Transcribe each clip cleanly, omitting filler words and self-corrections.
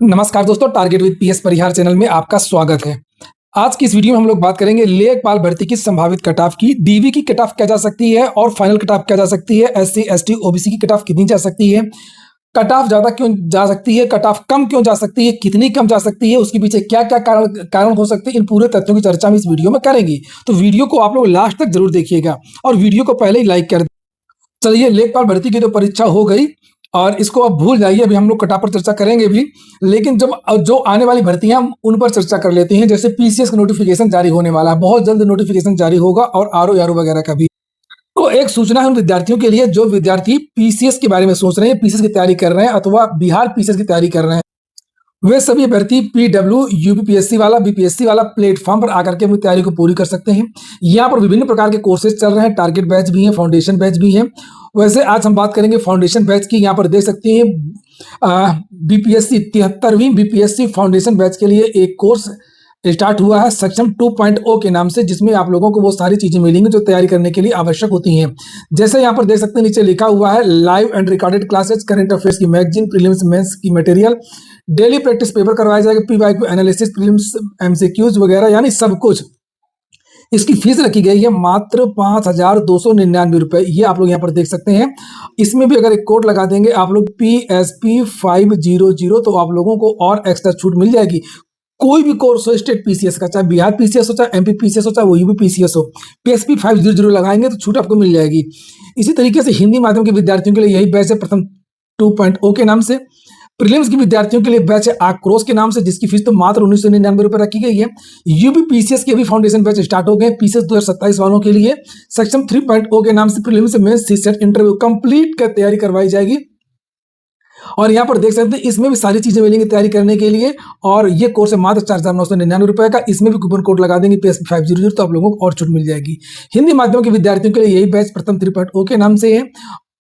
नमस्कार दोस्तों, target with PS Parihar channel में आपका स्वागत है। आज की इस वीडियो में हम लोग बात करेंगे लेखपाल भर्ती की संभावित कट ऑफ की। डीवी की कट ऑफ क्या जा सकती है और फाइनल कट ऑफ क्या जा सकती है। एससी एसटी ओबीसी की कट ऑफ कितनी जा सकती है, कट ऑफ ज्यादा क्यों जा सकती है, कट ऑफ कम क्यों जा सकती है, कितनी कम जा सकती है, उसके पीछे क्या क्या कारण हो सकते हैं। इन पूरे तथ्यों की चर्चा हम इस वीडियो में करेंगे, तो वीडियो को आप लोग लास्ट तक जरूर देखिएगा और वीडियो को पहले ही लाइक कर। चलिए, लेखपाल भर्ती की तो परीक्षा हो गई और इसको अब भूल जाइए, अभी हम लोग कट ऑफ पर चर्चा करेंगे भी, लेकिन जब जो आने वाली भर्तियां हम उन पर चर्चा कर लेते हैं। जैसे पीसीएस का नोटिफिकेशन जारी होने वाला है, बहुत जल्द नोटिफिकेशन जारी होगा और आरओ वगैरह का भी। तो एक सूचना है उन विद्यार्थियों के लिए जो विद्यार्थी पीसीएस के बारे में सोच रहे हैं, पीसीएस की तैयारी कर रहे हैं अथवा बिहार पीसीएस की तैयारी कर रहे हैं। वे सभी अभ्यर्थी पीडब्ल्यू यूपीपीएससी वाला बीपीएससी वाला प्लेटफॉर्म पर आकर के अपनी तैयारी को पूरी कर सकते हैं। यहाँ पर विभिन्न प्रकार के कोर्सेज चल रहे हैं, टारगेट बैच भी है, फाउंडेशन बैच भी है। वैसे आज हम बात करेंगे फाउंडेशन बैच की। यहाँ पर देख सकते हैं बीपीएससी 73वीं बीपीएससी फाउंडेशन बैच के लिए एक कोर्स स्टार्ट हुआ है सक्षम 2.0 के नाम से, जिसमें आप लोगों को वो सारी चीजें मिलेंगी जो तैयारी करने के लिए आवश्यक होती हैं। जैसे यहाँ पर देख सकते हैं नीचे लिखा हुआ है live and recorded classes, current affairs की मैगजीन, प्रीलिम्स मेंस की मटेरियल, डेली प्रैक्टिस पेपर करवाया जाएगा, पीवाईक्यू एनालिसिस, प्रीलिम्स एमसीक्यूज वगैरह, यानी सब कुछ। इसकी फीस रखी गई है मात्र 5,299 रुपए। ये आप लोग यहाँ पर देख सकते हैं। इसमें भी अगर एक कोड लगा देंगे आप लोग PSP500, तो आप लोगों को और एक्स्ट्रा छूट मिल जाएगी। कोई भी कोर्स हो स्टेट पीसीएस का, चाहे बिहार पीसीएस हो, चाहे एमपी पीसीएस हो, चाहे वो यूपी पीसीएस हो, PSP500 लगाएंगे तो छूट आपको मिल जाएगी। इसी तरीके से हिंदी माध्यम के विद्यार्थियों के लिए यही बैच है प्रथम 2.0 के नाम से। प्रीलिम्स के विद्यार्थियों के लिए बैच है आक्रोश के नाम से, जिसकी फीस तो मात्र 1999 रुपए रखी गई है। यूपी पीसीएस के भी फाउंडेशन बैच स्टार्ट हो गए पीसीएस 2027 वालों के लिए। सेक्शन 3.0 के नाम से प्रीलिम्स में सीसेट इंटरव्यू कंप्लीट कर तैयारी करवाई जाएगी। और यहाँ पर देख सकते हैं इसमें भी सारी चीजें मिलेंगी तैयारी करने के लिए। और ये कोर्स है मात्र 4,999 रुपए का। इसमें भी कूपन कोड लगा देंगे PSP500, तो आप लोगों को और छूट मिल जाएगी। हिंदी माध्यम के विद्यार्थियों के लिए यही बैच प्रथम 3.0 के नाम से है।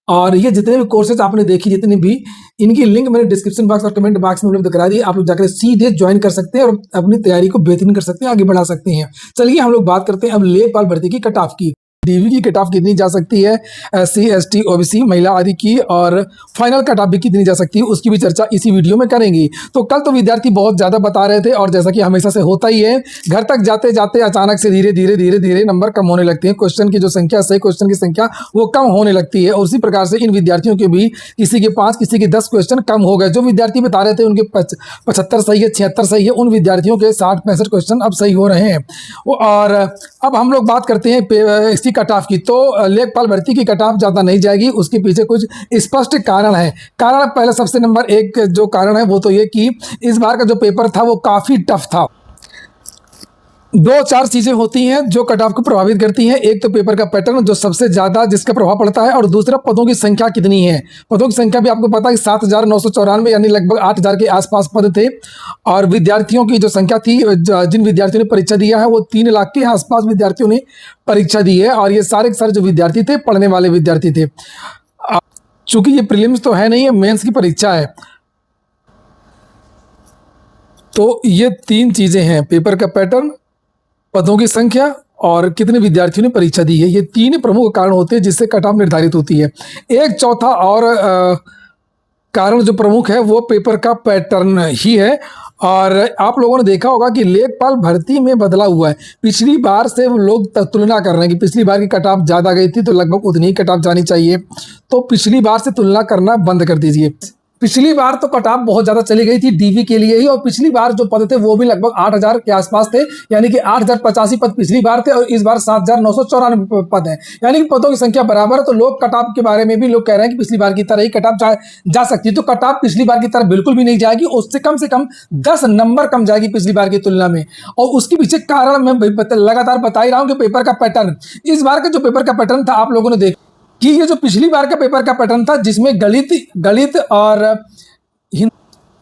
और ये जितने भी कोर्सेज आपने देखी, जितने भी, इनकी लिंक मैंने डिस्क्रिप्शन बॉक्स और कमेंट बॉक्स में उपलब्ध करा दी। आप लोग जाकर सीधे ज्वाइन कर सकते हैं और अपनी तैयारी को बेहतरीन कर सकते हैं, आगे बढ़ा सकते हैं। चलिए हम लोग बात करते हैं अब लेखपाल भर्ती की कट ऑफ की। डीवी की कट ऑफ कितनी जा सकती है, एससी एसटी ओबीसी महिला आदि की, और फाइनल कट ऑफ भी कितनी जा सकती है, उसकी भी चर्चा इसी वीडियो में करेंगे। तो कल तो विद्यार्थी बहुत ज्यादा बता रहे थे, और जैसा कि हमेशा से होता ही है, घर तक जाते जाते अचानक से धीरे धीरे धीरे धीरे नंबर कम होने लगते हैं। क्वेश्चन की जो संख्या, सही क्वेश्चन की संख्या वो कम होने लगती है। और उसी प्रकार से इन विद्यार्थियों के भी किसी के 5 किसी के 10 क्वेश्चन कम हो गए। जो विद्यार्थी बता रहे थे उनके 75 सही है, 76 सही है, उन विद्यार्थियों के 60-65 क्वेश्चन अब सही हो रहे हैं। और अब हम लोग बात करते हैं इसकी कट ऑफ की। तो लेखपाल भर्ती की कट ऑफ ज्यादा नहीं जाएगी, उसके पीछे कुछ स्पष्ट कारण है। कारण पहले सबसे नंबर 1 जो कारण है वो तो ये कि इस बार का जो पेपर था वो काफी टफ था। 2-4 चीजें होती हैं जो कट ऑफ को प्रभावित करती हैं। एक तो पेपर का पैटर्न जो सबसे ज्यादा जिसका प्रभाव पड़ता है, और दूसरा पदों की संख्या कितनी है। पदों की संख्या भी आपको पता है कि 7,994 यानी लगभग 8,000 के आसपास पद थे। और विद्यार्थियों की जो संख्या थी, जिन विद्यार्थियों ने परीक्षा दिया है, वो 3 लाख के आसपास विद्यार्थियों ने परीक्षा दी है। और ये सारे के सारे जो विद्यार्थी थे पढ़ने वाले विद्यार्थी थे। चूंकि ये प्रीलिम्स तो है नहीं, ये मेंस की परीक्षा है, तो ये 3 चीजें हैं, पेपर का पैटर्न, पदों की संख्या और कितने विद्यार्थियों ने परीक्षा दी है। ये 3 प्रमुख कारण होते हैं जिससे कट ऑफ निर्धारित होती है। एक चौथा और कारण जो प्रमुख है वो पेपर का पैटर्न ही है। और आप लोगों ने देखा होगा कि लेखपाल भर्ती में बदला हुआ है। पिछली बार से लोग तुलना कर रहे हैं कि पिछली बार की कट ऑफ ज़्यादा गई थी, तो लगभग उतनी ही कट ऑफ जानी चाहिए। तो पिछली बार से तुलना करना बंद कर दीजिए। पिछली बार तो कट ऑफ बहुत ज्यादा चली गई थी डीवी के लिए ही, और पिछली बार जो पद थे वो भी लगभग 8,000 के आसपास थे, यानी कि 8,085 पद पिछली बार थे और इस बार 7,994 पद हैं, यानी कि पदों की संख्या बराबर है। तो लोग कट ऑफ के बारे में भी लोग कह रहे हैं कि पिछली बार की तरह ही कट ऑफ जा सकती है। तो कट ऑफ पिछली बार की तरह बिल्कुल भी नहीं जाएगी, उससे कम 10 नंबर कम जाएगी पिछली बार की तुलना में। और उसके पीछे कारण मैं लगातार बता ही रहा हूँ कि पेपर का पैटर्न, इस बार का जो पेपर का पैटर्न था आप लोगों ने देखा कि ये जो पिछली बार का पेपर का पैटर्न था, जिसमें गणित और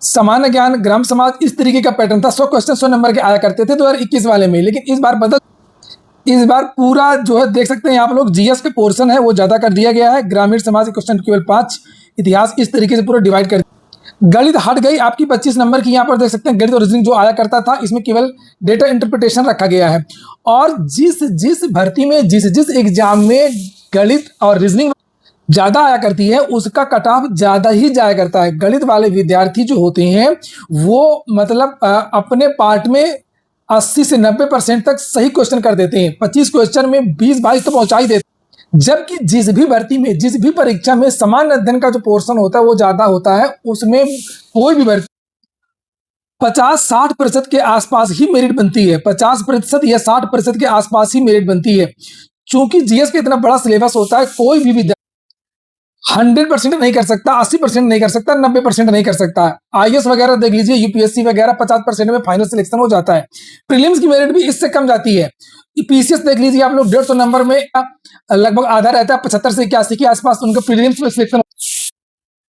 सामान्य ज्ञान, ग्राम समाज, इस तरीके का पैटर्न था। 100 क्वेश्चन 100 नंबर के आया करते थे 2021 वाले में। लेकिन इस बार पूरा जो है देख सकते हैं आप लोग, जीएस के पोर्शन है वो ज्यादा कर दिया गया है, ग्रामीण समाज के क्वेश्चन केवल 5, इतिहास इस तरीके से पूरा डिवाइड कर। गणित हट गई आपकी 25 नंबर की। यहाँ पर देख सकते हैं गणित और रीजनिंग जो आया करता था, इसमें केवल डेटा इंटरप्रिटेशन रखा गया है। और जिस भर्ती में जिस एग्जाम में गणित और रीजनिंग ज्यादा आया करती है उसका कट ऑफ ज्यादा ही जाया करता है। गणित वाले विद्यार्थी जो होते हैं वो मतलब अपने पार्ट में 80 से 90% तक सही क्वेश्चन कर देते हैं। 25 क्वेश्चन में 20-22 तो पहुंचा ही देते हैं। जबकि जिस भी भर्ती में, जिस भी परीक्षा में सामान्य अध्ययन का जो पोर्शन होता है वो ज्यादा होता है, उसमें कोई भी भर्ती 50-60% के आसपास ही मेरिट बनती है। 50% या 60% के आसपास ही मेरिट बनती है। चूंकि जीएस का इतना बड़ा सिलेबस होता है, कोई भी विद्यार्थी 100% नहीं कर सकता, 80% नहीं कर सकता, 90% नहीं कर सकता। आईएएस वगैरह देख लीजिए, यूपीएससी वगैरह 50% में फाइनल सिलेक्शन हो जाता है। प्रीलिम्स की मेरिट भी इससे कम जाती है। पीसीएस देख लीजिए आप लोग, 150 नंबर में लगभग आधा रहता है, 75 से 81 के आसपास उनका प्रीलिम्स में सिलेक्शन।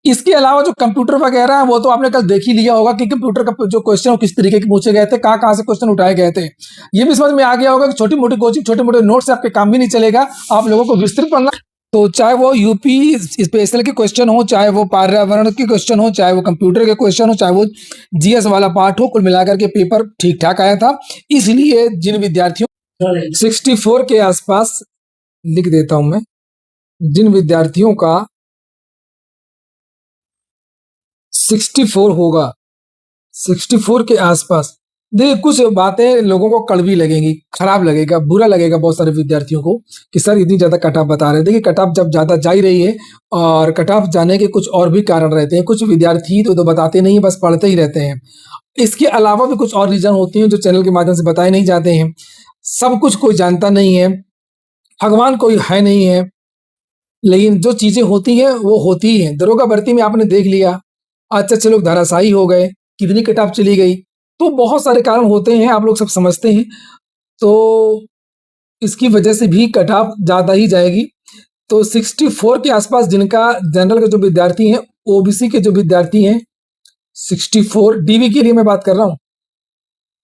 इसके अलावा जो कंप्यूटर वगैरह है वो तो आपने कल देख ही लिया होगा कि कंप्यूटर का जो क्वेश्चन हो किस तरीके के पूछे गए थे, कहाँ से क्वेश्चन उठाए गए थे। ये भी समझ में आ गया होगा कि छोटी मोटी कोचिंग, छोटे मोटे नोट से आपके काम भी नहीं चलेगा, आप लोगों को विस्तृत पढ़ना। तो चाहे वो यूपी स्पेशल के क्वेश्चन हो, चाहे वो पर्यावरण के क्वेश्चन हो, चाहे वो कंप्यूटर के क्वेश्चन हो, चाहे वो जीएस वाला पार्ट हो, कुल मिलाकर के पेपर ठीक ठाक आया था। इसलिए जिन विद्यार्थियों 64 के आसपास, लिख देता हूं मैं, जिन विद्यार्थियों का 64 होगा, 64 के आसपास, देखिए कुछ बातें लोगों को कड़वी लगेंगी, खराब लगेगा, बुरा लगेगा बहुत सारे विद्यार्थियों को कि सर इतनी ज्यादा कट ऑफ बता रहे हैं। देखिए कट ऑफ जब ज्यादा जा ही रही है, और कट ऑफ जाने के कुछ और भी कारण रहते हैं। कुछ विद्यार्थी तो बताते नहीं, बस पढ़ते ही रहते हैं। इसके अलावा भी कुछ और रीजन होती हैं जो चैनल के माध्यम से बताए नहीं जाते हैं। सब कुछ कोई जानता नहीं है, भगवान कोई है नहीं है, लेकिन जो चीजें होती हैं वो होती ही हैं। दरोगा भर्ती में आपने देख लिया, अच्छे लोग धराशायी हो गए, कितनी कट ऑफ चली गई। तो बहुत सारे कारण होते हैं, आप लोग सब समझते हैं। तो इसकी वजह से भी कट ऑफ ज्यादा ही जाएगी। तो 64 के आसपास जिनका, जनरल के जो विद्यार्थी हैं, ओबीसी के जो विद्यार्थी हैं, 64 डीवी के लिए मैं बात कर रहा हूं,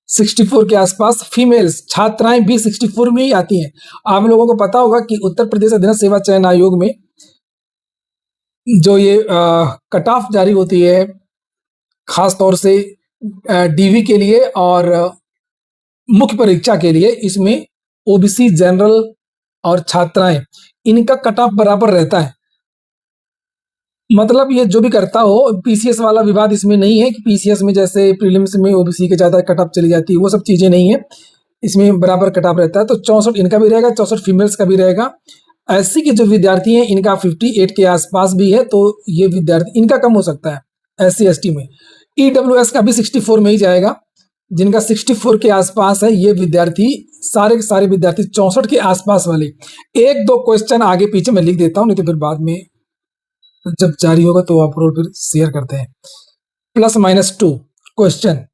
64 के आसपास फीमेल्स छात्राएं भी 64 में ही आती हैं। आप लोगों को पता होगा कि उत्तर प्रदेश अधीन सेवा चयन आयोग में जो ये कट ऑफ जारी होती है, खास तौर से डीवी के लिए और मुख्य परीक्षा के लिए, इसमें ओबीसी, जनरल और छात्राएं, इनका कट ऑफ बराबर रहता है। मतलब ये जो भी करता हो, पीसीएस वाला विवाद इसमें नहीं है कि पीसीएस में जैसे प्रीलिम्स में ओबीसी के ज्यादा कट ऑफ चली जाती है, वो सब चीजें नहीं है। इसमें बराबर कट ऑफ रहता है। तो 64 इनका भी रहेगा, 64 फीमेल्स का भी रहेगा। एससी के जो विद्यार्थी हैं इनका 58 के आसपास भी है, तो ये विद्यार्थी इनका कम हो सकता है एससी एसटी में। ईडब्ल्यूएस का भी 64 में ही जाएगा, जिनका 64 के आसपास है। ये विद्यार्थी सारे के सारे विद्यार्थी 64 के आसपास वाले। एक दो क्वेश्चन आगे पीछे मैं लिख देता हूं, नहीं तो फिर बाद में जब जारी होगा तो आप लोग फिर शेयर करते हैं। +-2 क्वेश्चन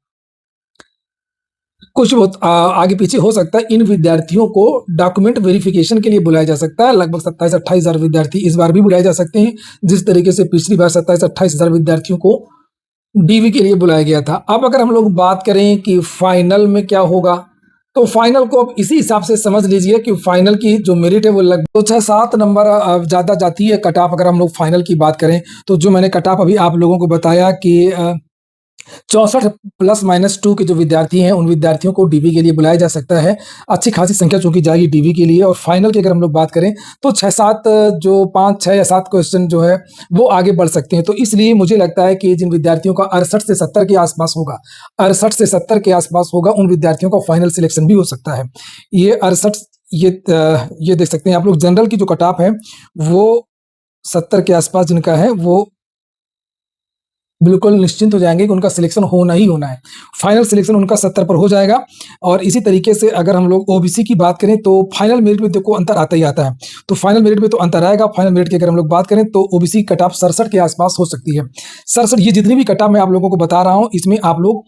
कुछ बहुत आगे पीछे हो सकता है। इन विद्यार्थियों को डॉक्यूमेंट वेरिफिकेशन के लिए बुलाया जा सकता है। लगभग 27-28 हजार विद्यार्थी इस बार भी बुलाए जा सकते हैं, जिस तरीके से पिछली बार 27-28 हजार विद्यार्थियों को डीवी के लिए बुलाया गया था। अब अगर हम लोग बात करें कि फाइनल में क्या होगा, तो फाइनल को अब इसी हिसाब से समझ लीजिए कि फाइनल की जो मेरिट है वो लगभग 6-7 नंबर ज्यादा जाती है कट ऑफ। अगर हम लोग फाइनल की बात करें तो जो मैंने कट ऑफ अभी आप लोगों को बताया कि 64 +-2 के जो विद्यार्थी हैं, उन विद्यार्थियों को डीवी के लिए बुलाया जा सकता है। अच्छी खासी संख्या चूंकि जाएगी डीवी के लिए। और फाइनल की अगर हम लोग बात करें तो 6-7, जो 5, 6 या 7 क्वेश्चन जो है वो आगे बढ़ सकते हैं। तो इसलिए मुझे लगता है कि जिन विद्यार्थियों का 68 से 70 के आसपास होगा, 68 से 70 के आसपास होगा, उन विद्यार्थियों का फाइनल सिलेक्शन भी हो सकता है। ये 68, ये देख सकते हैं आप लोग। जनरल की जो कट ऑफ है वो 70 के आसपास जिनका है, वो बिल्कुल निश्चिंत हो जाएंगे कि उनका सिलेक्शन होना ही होना है। फाइनल सिलेक्शन उनका 70 पर हो जाएगा। और इसी तरीके से अगर हम लोग ओबीसी की बात करें तो फाइनल मेरिट में देखो अंतर आता ही आता है। तो फाइनल मेरिट में तो अंतर आएगा। फाइनल मेरिट की अगर हम लोग बात करें तो ओबीसी कट ऑफ 67 के आसपास हो सकती है। 67, ये जितनी भी कट ऑफ मैं आप लोगों को बता रहा हूं, इसमें आप लोग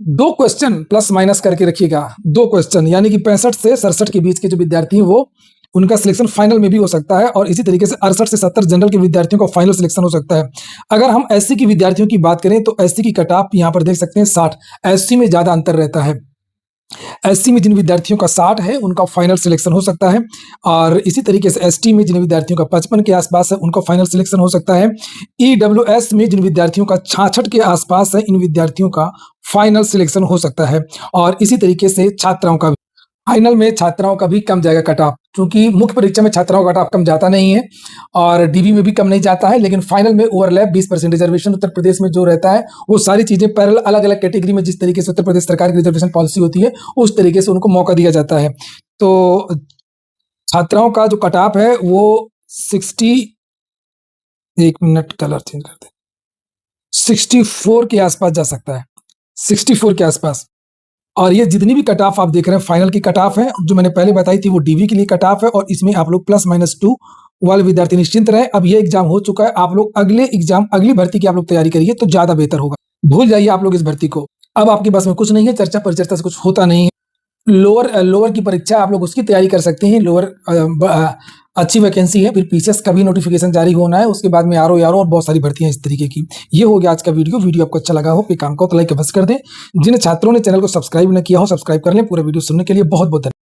2 क्वेश्चन प्लस माइनस करके रखिएगा। 2 क्वेश्चन, यानी कि 65 से 67 के बीच के जो विद्यार्थी हैं वो, उनका सिलेक्शन फाइनल में भी हो सकता है। और इसी तरीके से 68 से 70 जनरल के विद्यार्थियों का फाइनल सिलेक्शन हो सकता है। अगर हम एससी के विद्यार्थियों की बात करें तो एससी की कट ऑफ यहाँ पर देख सकते हैं 60। एससी में ज्यादा अंतर रहता है। एससी में जिन विद्यार्थियों का 60 है उनका फाइनल सिलेक्शन हो सकता है। और इसी तरीके से एसटी में जिन विद्यार्थियों का 55 के आसपास है उनका फाइनल सिलेक्शन हो सकता है। ईडब्ल्यूएस में जिन विद्यार्थियों का 66 के आसपास है, इन विद्यार्थियों का फाइनल सिलेक्शन हो सकता है। और इसी तरीके से छात्राओं का फाइनल में छात्राओं का भी कम जाएगा कट ऑफ, क्योंकि मुख्य परीक्षा में छात्राओं का कट ऑफ कम जाता नहीं है और डीबी में भी कम नहीं जाता है, लेकिन फाइनल में ओवरलैप 20% रिजर्वेशन उत्तर प्रदेश में जो रहता है वो सारी चीजें पैरेलल अलग अलग कैटेगरी में जिस तरीके से उत्तर प्रदेश सरकार की रिजर्वेशन पॉलिसी होती है उस तरीके से उनको मौका दिया जाता है। तो छात्राओं का जो कट ऑफ है वो 60, एक मिनट कलर चेंज करते, 64 के आसपास जा सकता है, 64 के आसपास। और ये जितनी भी कट ऑफ आप देख रहे हैं फाइनल की कट ऑफ है, जो मैंने पहले बताई थी वो डीवी के लिए कट ऑफ है और इसमें आप लोग +-2 वाले विद्यार्थी निश्चिंत रहे। अब ये एग्जाम हो चुका है, आप लोग अगले एग्जाम अगली भर्ती की आप लोग तैयारी करिए तो ज्यादा बेहतर होगा। भूल जाइए आप लोग इस भर्ती को, अब आपके पास में कुछ नहीं है, चर्चा परिचर्चा से कुछ होता नहीं है। लोअर की परीक्षा आप लोग उसकी तैयारी कर सकते हैं, अच्छी वैकेंसी है। फिर पीसीएस का भी नोटिफिकेशन जारी होना है, उसके बाद में आरओ और बहुत सारी भर्तियां इस तरीके की। ये हो गया आज का वीडियो आपको अच्छा लगा हो, काम को तो लाइक अवश्य कर दें। जिन छात्रों ने चैनल को सब्सक्राइब न किया हो सब्सक्राइब कर लें। पूरा वीडियो सुनने के लिए बहुत बहुत धन्यवाद।